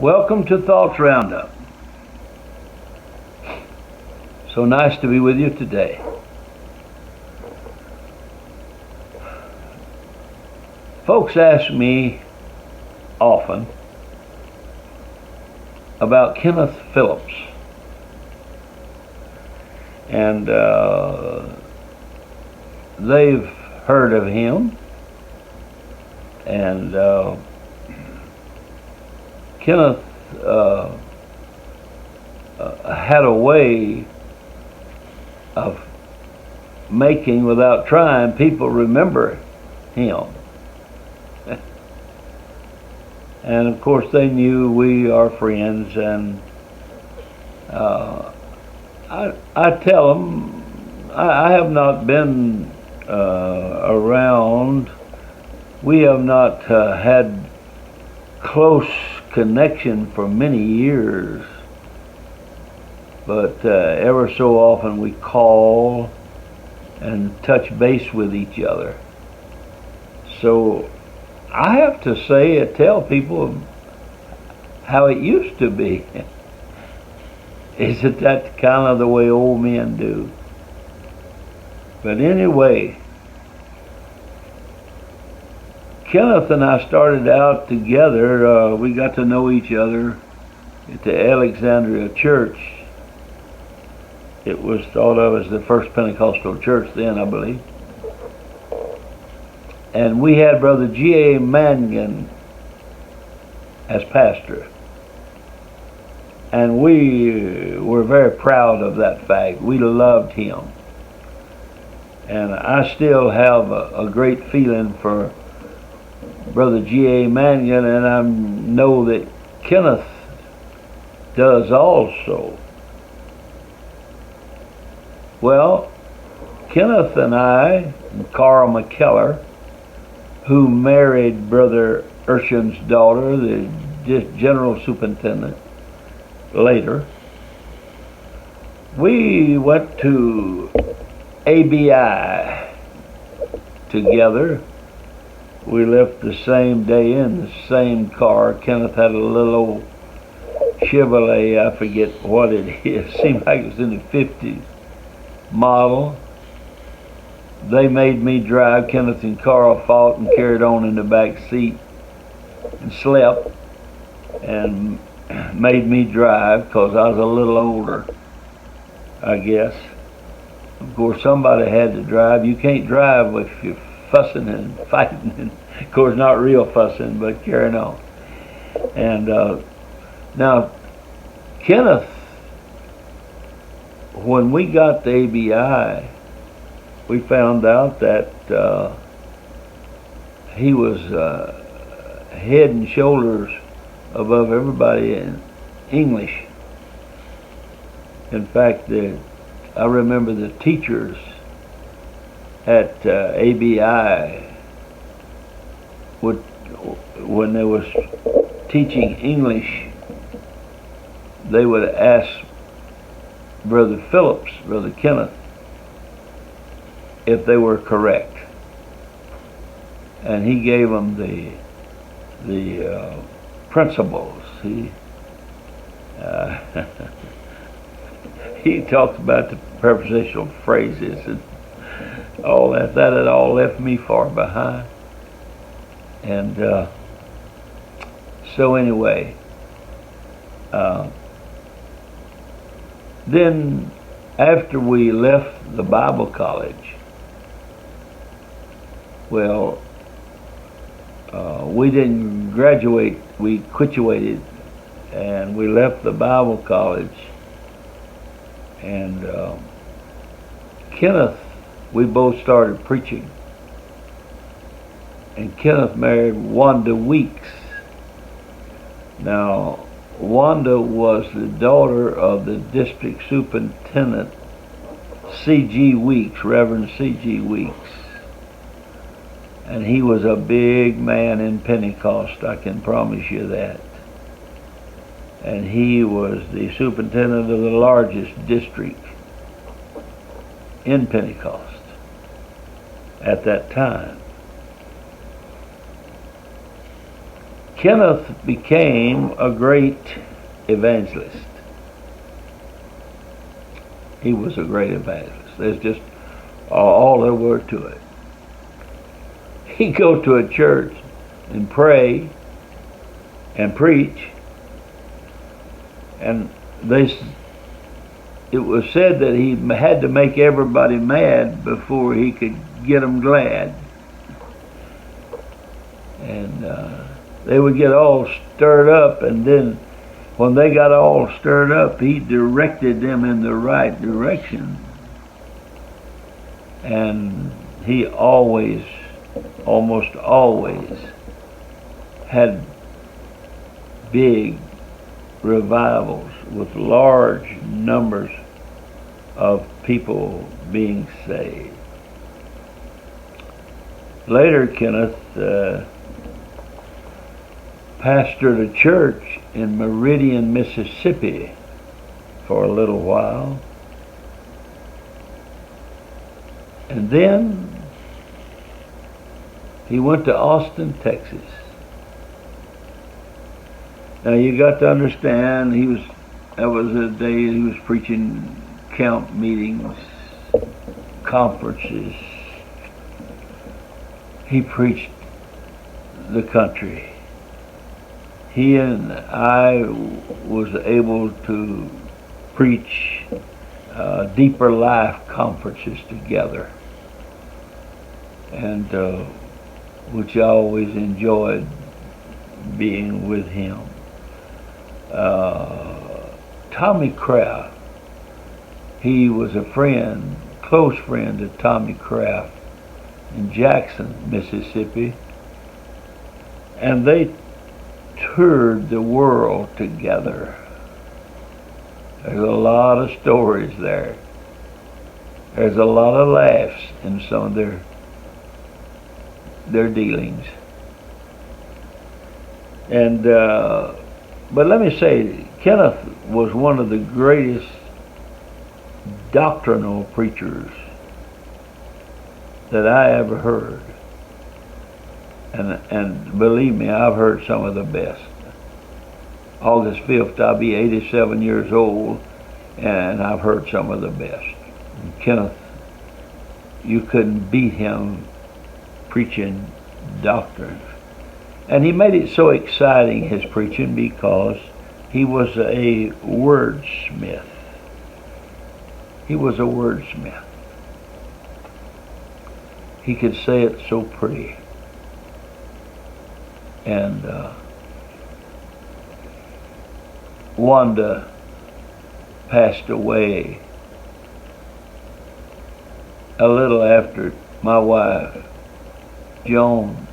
Welcome to Thoughts Roundup. So nice to be with you today. Folks ask me often about Kenneth Phillips, and they've heard of him, and Kenneth had a way of making, without trying, people remember him. And of course they knew we are friends, and I tell them I have not been around. We have not had close connection for many years, but ever so often we call and touch base with each other. So I have to say, tell people how it used to be. Isn't that kind of the way old men do? But anyway, Kenneth and I started out together. We got to know each other at the Alexandria Church. It was thought of as the first Pentecostal church then, I believe. And we had Brother G.A. Mangan as pastor. And we were very proud of that fact. We loved him. And I still have a great feeling for Brother G.A. Mangan, and I know that Kenneth does also. Well, Kenneth and I, and Carl McKellar, who married Brother Urshan's daughter, the general superintendent, later, we went to ABI together. We left the same day in the same car. Kenneth had a little old Chevrolet, I forget what it is, seemed like it was in the 50s model. They made me drive. Kenneth and Carl fought and carried on in the back seat and slept and made me drive because I was a little older, I guess. Of course, somebody had to drive. You can't drive if you're fussing and fighting, and of course not real fussing, but carrying on. And now Kenneth, when we got to ABI, we found out that he was head and shoulders above everybody in English. In fact, I remember the teachers at ABI when they was teaching English, they would ask Brother Phillips, Brother Kenneth, if they were correct, and he gave them the principles. He talked about the prepositional phrases and all that. That had all left me far behind. And so anyway, then after we left the Bible college, well, we didn't graduate, we quituated, and we left the Bible college. And Kenneth, we both started preaching. And Kenneth married Wanda Weeks. Now, Wanda was the daughter of the district superintendent, C.G. Weeks, Reverend C.G. Weeks. And he was a big man in Pentecost, I can promise you that. And he was the superintendent of the largest district in Pentecost at that time. Kenneth became a great evangelist. He was a great evangelist. There's just all there were to it. He'd go to a church and pray and preach, and it was said that he had to make everybody mad before he could get them glad. And they would get all stirred up, and then when they got all stirred up, he directed them in the right direction. And he almost always, had big revivals with large numbers of people being saved. Later, Kenneth pastored a church in Meridian, Mississippi for a little while. And then he went to Austin, Texas. Now you got to understand, that was a day he was preaching camp meetings, conferences. He preached the country. He and I was able to preach deeper life conferences together, and which I always enjoyed being with him. Tommy Kraft, he was a friend, close friend of Tommy Kraft in Jackson, Mississippi, and they toured the world together. There's a lot of stories there. There's a lot of laughs in some of their dealings. And but let me say, Kenneth was one of the greatest doctrinal preachers that I ever heard. And believe me, I've heard some of the best. August 5th, I'll be 87 years old, and I've heard some of the best. And Kenneth, you couldn't beat him preaching doctrine. And he made it so exciting, his preaching, because he was a wordsmith. He was a wordsmith. He could say it so pretty. And Wanda passed away a little after my wife, Joan,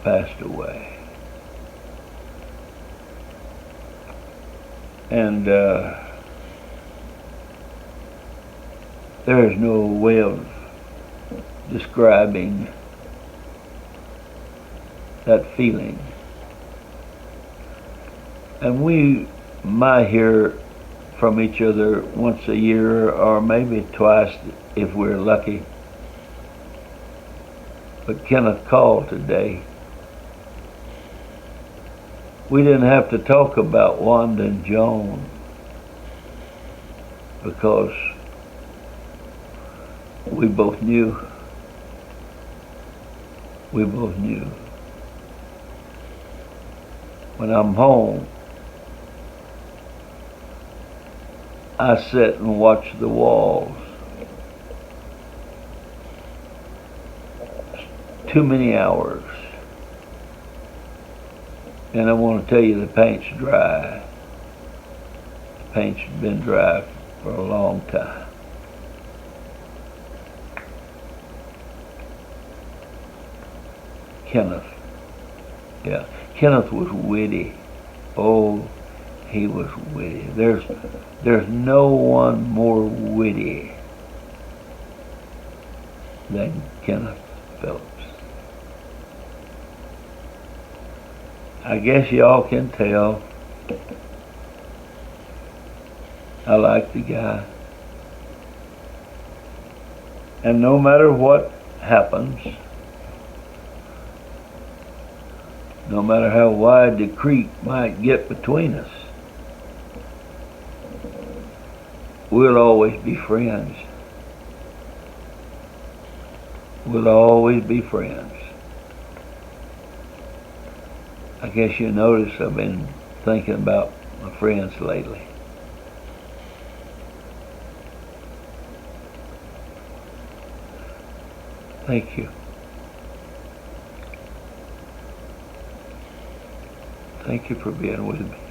passed away. And there is no way of describing that feeling. And we might hear from each other once a year or maybe twice if we're lucky. But Kenneth called today. We didn't have to talk about Wanda and Joan because we both knew. We both knew. When I'm home, I sit and watch the walls. Too many hours. And I want to tell you, the paint's dry. The paint's been dry for a long time. Kenneth. Yeah. Kenneth was witty. Oh, he was witty. There's no one more witty than Kenneth Phillips. I guess y'all can tell I like the guy. And no matter what happens, no matter how wide the creek might get between us, we'll always be friends. We'll always be friends. I guess you notice I've been thinking about my friends lately. Thank you. Thank you for being with me.